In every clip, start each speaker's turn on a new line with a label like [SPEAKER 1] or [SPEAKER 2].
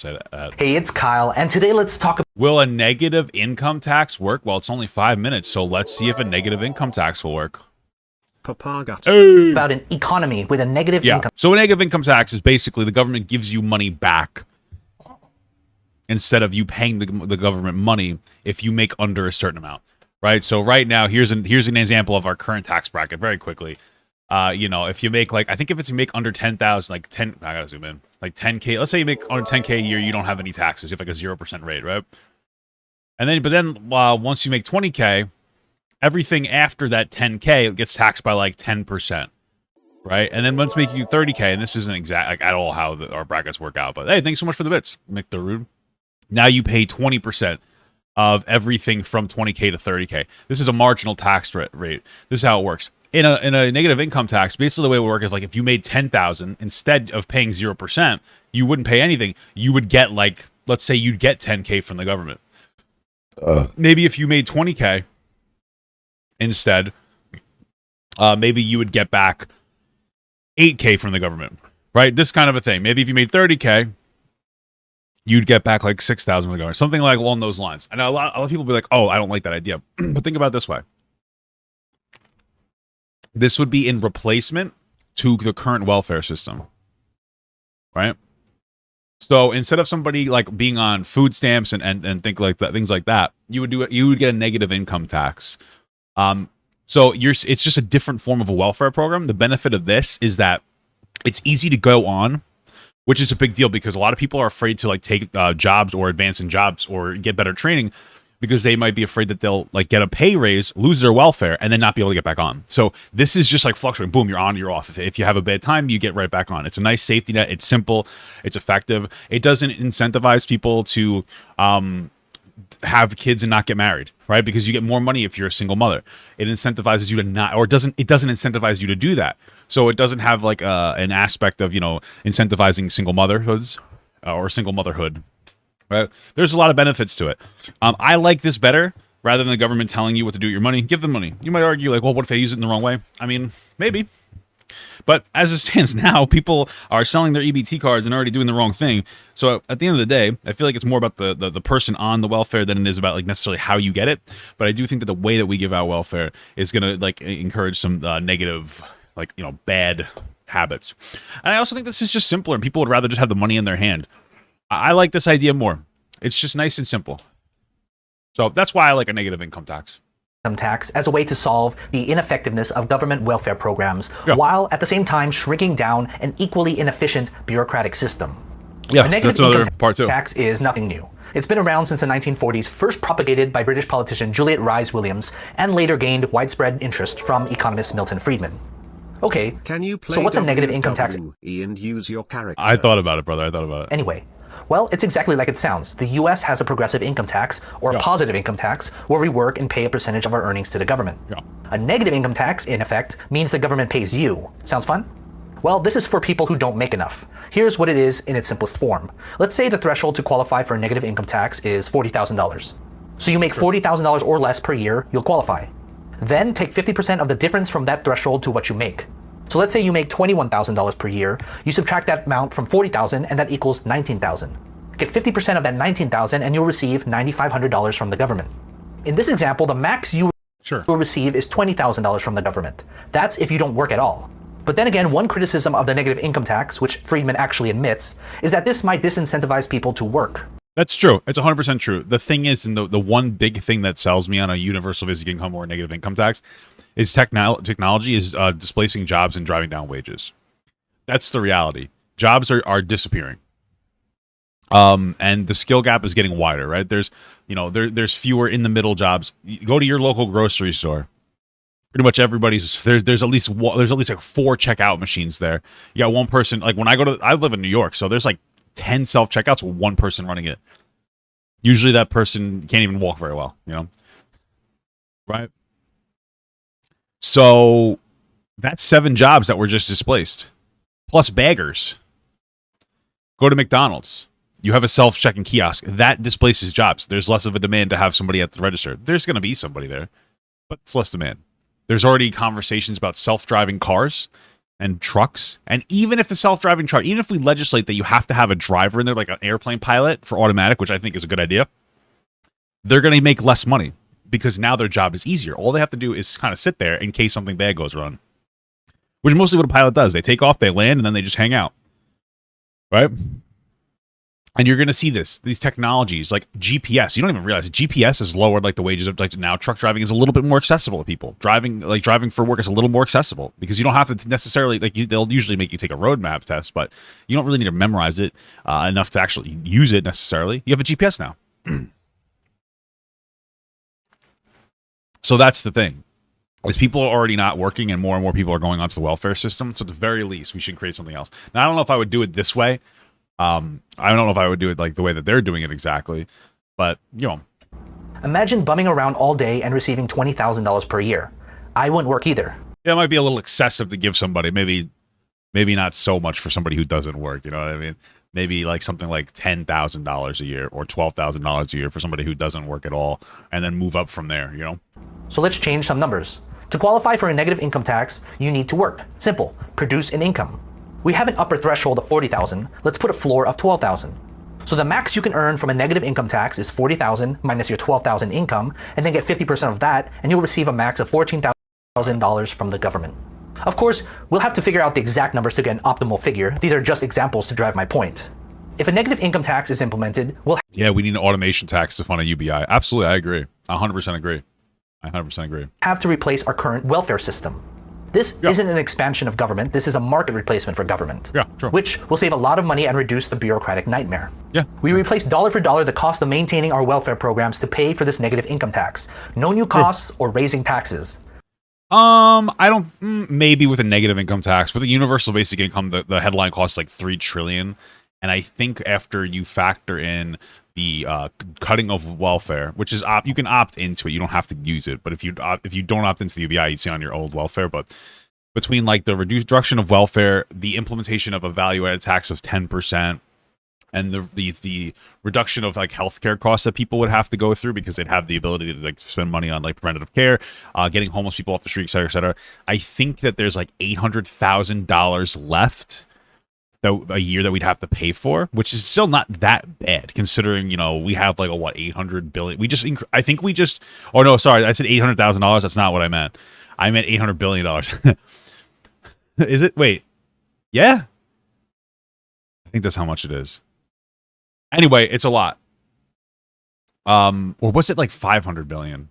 [SPEAKER 1] Hey, it's Kyle, and today let's talk
[SPEAKER 2] Will a negative income tax work? Well, it's only 5 minutes, so let's see if a negative income tax will work. Hey.
[SPEAKER 1] about an economy with a negative
[SPEAKER 2] Yeah.
[SPEAKER 1] income
[SPEAKER 2] So a negative income tax is basically the government gives you money back instead of you paying the government money if you make under a certain amount, right? So right now, here's an example of our current tax bracket very quickly. If you make I think if you make under 10,000, I gotta zoom in, like 10K. Let's say you make under 10K a year, you don't have any taxes. You have like a 0% rate, right? But then once you make 20K, everything after that 10K gets taxed by like 10%, right? And then once making you 30K, and this isn't exact at all how our brackets work out, but hey, thanks so much for the bits, Mick the Rude. Now you pay 20% of everything from 20K to 30K. This is a marginal tax rate. This is how it works. In a negative income tax, basically the way it would work is like if you made 10,000, instead of paying 0%, you wouldn't pay anything. You would get let's say you'd get 10K from the government. Maybe if you made 20K instead, maybe you would get back 8K from the government, right? This kind of a thing. Maybe if you made 30K, you'd get back like 6,000 from the government, something like along those lines. I know a lot of people will be like, "Oh, I don't like that idea," but think about it this way. This would be in replacement to the current welfare system, right? So instead of somebody like being on food stamps and things like that, you would get a negative income tax. So it's just a different form of a welfare program. The benefit of this is that it's easy to go on, which is a big deal because a lot of people are afraid to take jobs or advance in jobs or get better training because they might be afraid that they'll get a pay raise, lose their welfare, and then not be able to get back on. So this is just like fluctuating. Boom, you're on, you're off. If you have a bad time, you get right back on. It's a nice safety net. It's simple. It's effective. It doesn't incentivize people to have kids and not get married, right? Because you get more money if you're a single mother. It incentivizes you to not, or it doesn't incentivize you to do that. So it doesn't have an aspect of incentivizing single motherhoods or single motherhood. Right? There's a lot of benefits to it. I like this better rather than the government telling you what to do with your money. Give them money. You might argue well, what if they use it in the wrong way? I mean, maybe. But as it stands now, people are selling their EBT cards and already doing the wrong thing. So at the end of the day, I feel like it's more about the person on the welfare than it is about necessarily how you get it. But I do think that the way that we give out welfare is going to encourage some negative, bad habits. And I also think this is just simpler and people would rather just have the money in their hand. I like this idea more. It's just nice and simple. So that's why I like a negative income tax.
[SPEAKER 1] As a way to solve the ineffectiveness of government welfare programs, while at the same time shrinking down an equally inefficient bureaucratic system.
[SPEAKER 2] Yeah,
[SPEAKER 1] a negative
[SPEAKER 2] that's another
[SPEAKER 1] income
[SPEAKER 2] part too.
[SPEAKER 1] tax is nothing new. It's been around since the 1940s, first propagated by British politician Juliet Rhys Williams, and later gained widespread interest from economist Milton Friedman. Okay, so what's a negative income tax?
[SPEAKER 3] And use your character.
[SPEAKER 2] I thought about it, brother. I thought about it.
[SPEAKER 1] Anyway, well, it's exactly like it sounds. The US has a progressive income tax, or a positive income tax, where we work and pay a percentage of our earnings to the government. A negative income tax, in effect, means the government pays you. Sounds fun? Well, this is for people who don't make enough. Here's what it is in its simplest form. Let's say the threshold to qualify for a negative income tax is $40,000. So you make $40,000 or less per year, you'll qualify. Then take 50% of the difference from that threshold to what you make. So let's say you make $21,000 per year, you subtract that amount from $40,000 and that equals $19,000. Get 50% of that $19,000 and you'll receive $9,500 from the government. In this example, the max you will receive is $20,000 from the government. That's if you don't work at all. But then again, one criticism of the negative income tax, which Friedman actually admits, is that this might disincentivize people to work.
[SPEAKER 2] That's true. It's 100% true. The thing is, and the one big thing that sells me on a universal basic income or a negative income tax is technology is displacing jobs and driving down wages. That's the reality. Jobs are disappearing. And the skill gap is getting wider, right? There's fewer in the middle jobs. You go to your local grocery store. Pretty much everybody's there's at least 4 checkout machines there. You got one person, when I live in New York, so there's 10 self checkouts with one person running it. Usually that person can't even walk very well, right? So that's 7 jobs that were just displaced, plus baggers. Go to McDonald's. You have a self-checking kiosk. That displaces jobs. There's less of a demand to have somebody at the register. There's going to be somebody there, but it's less demand. There's already conversations about self-driving cars. and trucks, and even if the self-driving truck, even if we legislate that you have to have a driver in there, like an airplane pilot for automatic, which I think is a good idea, they're going to make less money because now their job is easier. All they have to do is kind of sit there in case something bad goes wrong, which is mostly what a pilot does. They take off, they land, and then they just hang out, right? And you're going to see these technologies like GPS. You don't even realize GPS has lowered like the wages of like now truck driving is a little bit more accessible to people. Driving for work is a little more accessible because you don't have to necessarily they'll usually make you take a road map test, but you don't really need to memorize it enough to actually use it necessarily. You have a GPS now. So that's the thing. Is people are already not working and more people are going onto the welfare system. So at the very least, we should create something else. Now, I don't know if I would do it this way. I don't know if I would do it like the way that they're doing it exactly, but
[SPEAKER 1] Imagine bumming around all day and receiving $20,000 per year. I wouldn't work either.
[SPEAKER 2] Yeah, it might be a little excessive to give somebody. Maybe not so much for somebody who doesn't work. You know what I mean? Maybe like something like $10,000 a year or $12,000 a year for somebody who doesn't work at all, and then move up from there.
[SPEAKER 1] So let's change some numbers. To qualify for a negative income tax, you need to work. Simple. Produce an income. We have an upper threshold of $40,000. Let's put a floor of $12,000. So the max you can earn from a negative income tax is $40,000 minus your $12,000 income, and then get 50% of that, and you'll receive a max of $14,000 from the government. Of course, we'll have to figure out the exact numbers to get an optimal figure. These are just examples to drive my point. If a negative income tax is implemented,
[SPEAKER 2] we need an automation tax to fund a UBI. Absolutely, I agree. 100% agree. I 100% agree.
[SPEAKER 1] Have to replace our current welfare system. This isn't an expansion of government. This is a market replacement for government.
[SPEAKER 2] Yeah, true.
[SPEAKER 1] Which will save a lot of money and reduce the bureaucratic nightmare.
[SPEAKER 2] Yeah.
[SPEAKER 1] We replace dollar for dollar the cost of maintaining our welfare programs to pay for this negative income tax. No new costs or raising taxes.
[SPEAKER 2] I don't. Maybe with a negative income tax, with a universal basic income, the headline costs like $3 trillion, and I think after you factor in the cutting of welfare, which is you can opt into it, you don't have to use it. But if you don't opt into the UBI, you see on your old welfare. But between like the reduction of welfare, the implementation of a value-added tax of 10%, and the reduction of like healthcare costs that people would have to go through because they'd have the ability to like spend money on like preventative care, getting homeless people off the street, et cetera, et cetera. I think that there's like $800,000 left a year that we'd have to pay for, which is still not that bad considering we have like 800 billion. I think we just. Oh no, sorry, I said $800,000. That's not what I meant. I meant $800 billion. Is it? Wait, yeah. I think that's how much it is. Anyway, it's a lot. Or was it like 500 billion?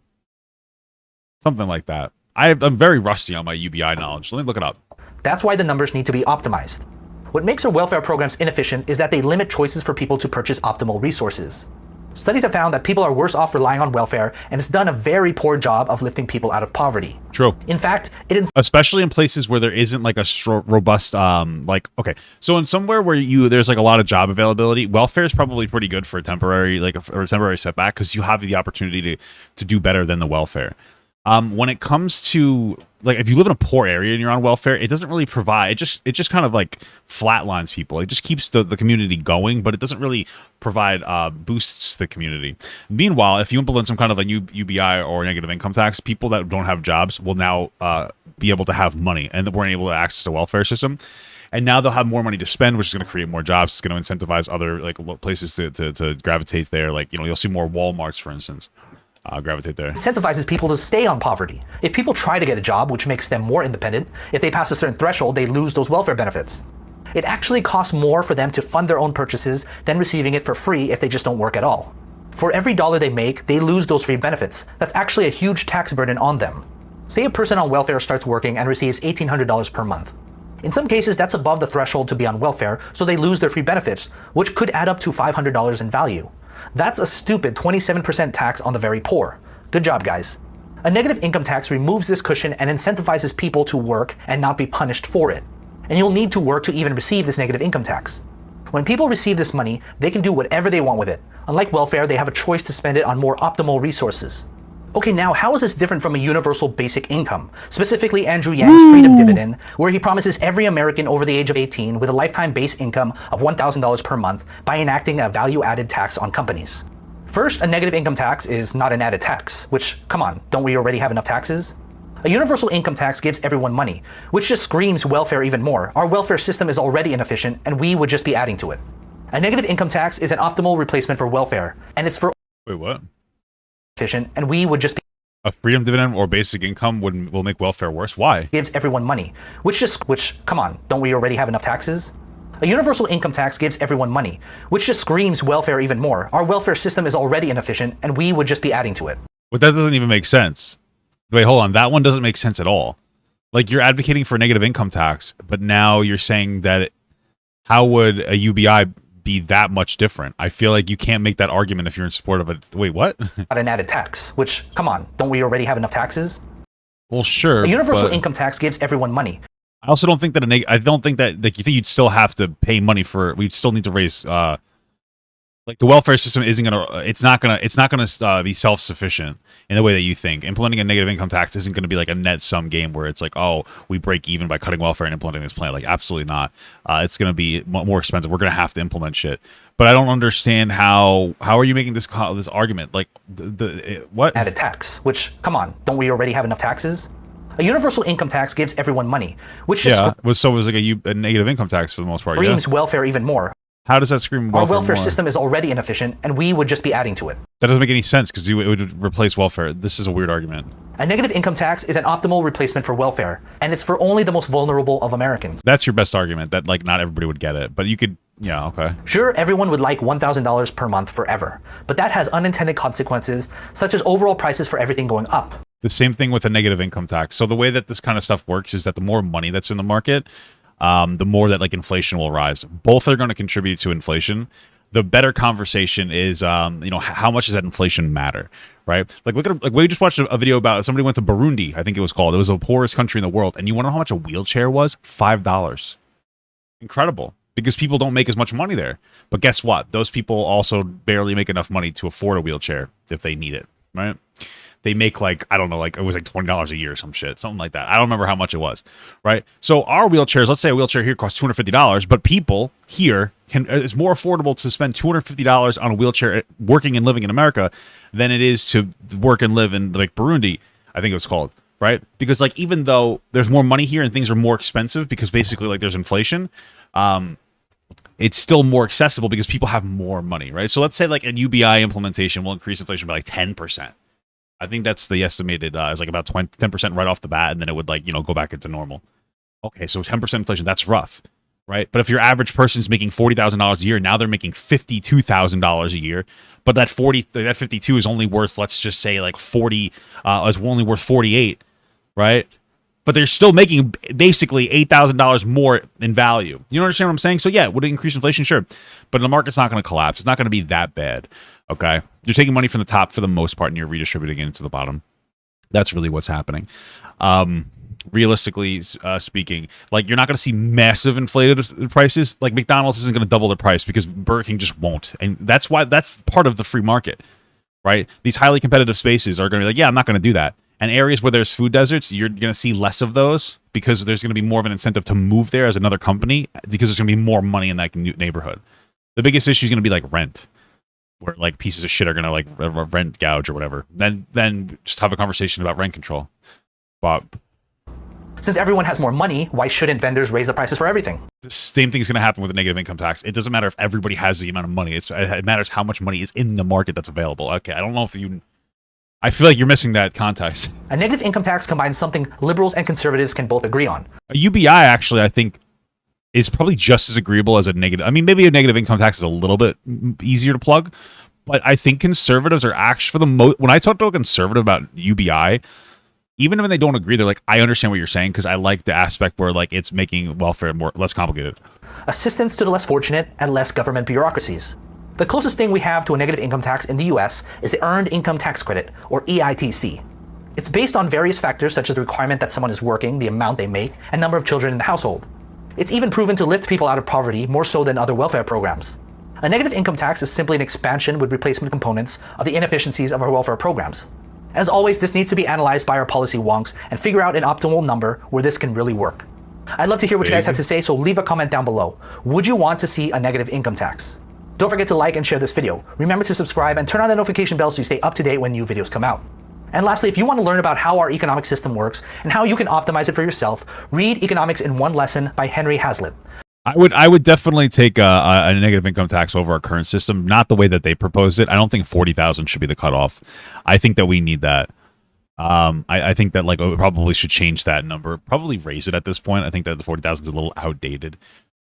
[SPEAKER 2] Something like that. I'm very rusty on my UBI knowledge. Let me look it up.
[SPEAKER 1] That's why the numbers need to be optimized. What makes our welfare programs inefficient is that they limit choices for people to purchase optimal resources. Studies have found that people are worse off relying on welfare, and it's done a very poor job of lifting people out of poverty.
[SPEAKER 2] True.
[SPEAKER 1] In fact,
[SPEAKER 2] especially in places where there isn't like a robust so in somewhere where there's like a lot of job availability, welfare is probably pretty good for a temporary setback because you have the opportunity to do better than the welfare. When it comes to like if you live in a poor area and you're on welfare, it doesn't really provide. It just kind of like flatlines people. It just keeps the community going, but it doesn't really provide boosts the community. Meanwhile, if you implement some kind of a new UBI or negative income tax, people that don't have jobs will now be able to have money and weren't able to access the welfare system. And now they'll have more money to spend, which is going to create more jobs. It's going to incentivize other like places to gravitate there. Like you'll see more Walmarts, for instance. Gravitate there.
[SPEAKER 1] Incentivizes people to stay on poverty. If people try to get a job, which makes them more independent, if they pass a certain threshold, they lose those welfare benefits. It actually costs more for them to fund their own purchases than receiving it for free if they just don't work at all. For every dollar they make, they lose those free benefits. That's actually a huge tax burden on them. Say a person on welfare starts working and receives $1,800 per month. In some cases, that's above the threshold to be on welfare, so they lose their free benefits, which could add up to $500 in value. That's a stupid 27% tax on the very poor. Good job, guys. A negative income tax removes this cushion and incentivizes people to work and not be punished for it. And you'll need to work to even receive this negative income tax. When people receive this money, they can do whatever they want with it. Unlike welfare, they have a choice to spend it on more optimal resources. Okay, now how is this different from a universal basic income? Specifically Andrew Yang's Freedom Dividend, where he promises every American over the age of 18 with a lifetime base income of $1,000 per month by enacting a value-added tax on companies. First, a negative income tax is not an added tax, which, come on, don't we already have enough taxes? A universal income tax gives everyone money, which just screams welfare even more. Our welfare system is already inefficient, and we would just be adding to it. A negative income tax is an optimal replacement for welfare, and it's for
[SPEAKER 2] Wait, what?
[SPEAKER 1] efficient, and we would just be
[SPEAKER 2] A freedom dividend or basic income will make welfare worse? Why?
[SPEAKER 1] gives everyone money, which come on, don't we already have enough taxes? A universal income tax gives everyone money, which just screams welfare even more. Our welfare system is already inefficient, and we would just be adding to it.
[SPEAKER 2] But that doesn't even make sense. Wait, hold on. That one doesn't make sense at all. Like, you're advocating for negative income tax, but now you're saying that how would a UBI be that much different? I feel like you can't make that argument if you're in support of it. Wait, what?
[SPEAKER 1] Not an added tax, which, come on, don't we already have enough taxes?
[SPEAKER 2] Well, sure.
[SPEAKER 1] A universal income tax gives everyone money.
[SPEAKER 2] I also don't think that I don't think that, like, you think you'd still have to pay money for. We'd still need to raise. Like, the welfare system isn't gonna. It's not gonna be self-sufficient in the way that you think. Implementing a negative income tax isn't gonna be like a net sum game where it's like, oh, we break even by cutting welfare and implementing this plan. Like, absolutely not. It's gonna be more expensive. We're gonna have to implement shit. But I don't understand how are you making this argument? Like, what?
[SPEAKER 1] Added tax, which, come on, don't we already have enough taxes? A universal income tax gives everyone money, which just
[SPEAKER 2] it was like a negative income tax for the most part.
[SPEAKER 1] screams welfare even more.
[SPEAKER 2] How does that scream welfare?
[SPEAKER 1] Our welfare
[SPEAKER 2] more?
[SPEAKER 1] system is already inefficient, and we would just be adding to it.
[SPEAKER 2] That doesn't make any sense because it would replace welfare. This is a weird argument.
[SPEAKER 1] A negative income tax is an optimal replacement for welfare, and it's for only the most vulnerable of Americans.
[SPEAKER 2] That's your best argument, that, like, not everybody would get it, but you could, yeah, okay.
[SPEAKER 1] Sure, everyone would like $1,000 per month forever, but that has unintended consequences, such as overall prices for everything going up.
[SPEAKER 2] The same thing with a negative income tax. So the way that this kind of stuff works is that the more money that's in the market, the more that, like, inflation will rise. Both are going to contribute to inflation. The better conversation is, how much does that inflation matter, right? Like, look at, like, we just watched a video about somebody went to Burundi, I think it was called. It was the poorest country in the world. And you want to know how much a wheelchair was? $5. Incredible. Because people don't make as much money there. But guess what? Those people also barely make enough money to afford a wheelchair if they need it, right? They make, like, I don't know, like, it was like $20 a year or some shit, something like that. I don't remember how much it was, right? So our wheelchairs, let's say a wheelchair here costs $250, but people here it's more affordable to spend $250 on a wheelchair working and living in America than it is to work and live in, like, Burundi, I think it was called, right? Because, like, even though there's more money here and things are more expensive because basically, like, there's inflation, it's still more accessible because people have more money, right? So let's say, like, a UBI implementation will increase inflation by like 10%. I think that's the estimated is like about 10% right off the bat, and then it would, like, go back into normal. Okay, so 10% inflation, that's rough, right? But if your average person's making $40,000 a year, now they're making $52,000 a year, but that 52 is only worth, let's just say, like 40 is only worth 48, right? But they're still making basically $8,000 more in value. You understand what I'm saying? So yeah, would it increase inflation? Sure, but the market's not going to collapse. It's not going to be that bad. Okay, you're taking money from the top for the most part, and you're redistributing it into the bottom. That's really what's happening. Realistically speaking, like, you're not going to see massive inflated prices. Like, McDonald's isn't going to double their price because Burger King just won't, and that's part of the free market, right? These highly competitive spaces are going to be like, yeah, I'm not going to do that. And areas where there's food deserts, you're going to see less of those because there's going to be more of an incentive to move there as another company because there's going to be more money in that neighborhood. The biggest issue is going to be, like, rent, where, like, pieces of shit are gonna, like, rent gouge or whatever. Then just have a conversation about rent control. Bob.
[SPEAKER 1] Since everyone has more money, why shouldn't vendors raise the prices for everything?
[SPEAKER 2] The same thing is gonna happen with a negative income tax. It doesn't matter if everybody has the amount of money. It matters how much money is in the market that's available. Okay, I don't know if you. I feel like you're missing that context.
[SPEAKER 1] A negative income tax combines something liberals and conservatives can both agree on.
[SPEAKER 2] A UBI, actually, I think, is probably just as agreeable as a negative. I mean, maybe a negative income tax is a little bit easier to plug, but I think conservatives are actually, for the most, when I talk to a conservative about UBI, even when they don't agree, they're like, I understand what you're saying because I like the aspect where, like, it's making welfare less complicated.
[SPEAKER 1] Assistance to the less fortunate and less government bureaucracies. The closest thing we have to a negative income tax in the US is the Earned Income Tax Credit, or EITC. It's based on various factors such as the requirement that someone is working, the amount they make, and number of children in the household. It's even proven to lift people out of poverty more so than other welfare programs. A negative income tax is simply an expansion with replacement components of the inefficiencies of our welfare programs. As always, this needs to be analyzed by our policy wonks and figure out an optimal number where this can really work. I'd love to hear what you guys have to say, so leave a comment down below. Would you want to see a negative income tax? Don't forget to like and share this video. Remember to subscribe and turn on the notification bell so you stay up to date when new videos come out. And lastly, if you want to learn about how our economic system works and how you can optimize it for yourself, read Economics in One Lesson by Henry Hazlitt.
[SPEAKER 2] I would definitely take a negative income tax over our current system, not the way that they proposed it. I don't think 40,000 should be the cutoff. I think that we need that. I think that like we probably should change that number, probably raise it at this point. I think that the 40,000 is a little outdated,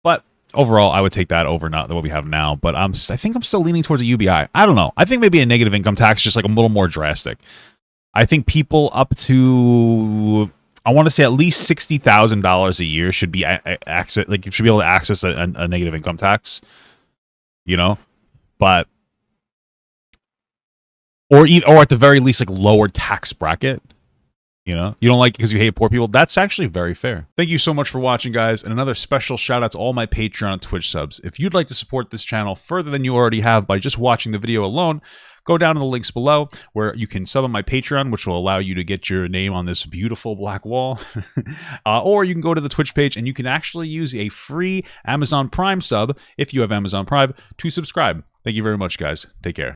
[SPEAKER 2] but overall, I would take that over not what we have now. But I think I'm still leaning towards a UBI. I don't know. I think maybe a negative income tax, just like a little more drastic. I think people up to, I want to say at least $60,000 a year should be access, like you should be able to access a negative income tax, you know, but or at the very least like lower tax bracket. You know, you don't like it because you hate poor people. That's actually very fair. Thank you so much for watching, guys. And another special shout out to all my Patreon and Twitch subs. If you'd like to support this channel further than you already have by just watching the video alone, go down to the links below where you can sub on my Patreon, which will allow you to get your name on this beautiful black wall. Or you can go to the Twitch page and you can actually use a free Amazon Prime sub, if you have Amazon Prime, to subscribe. Thank you very much, guys. Take care.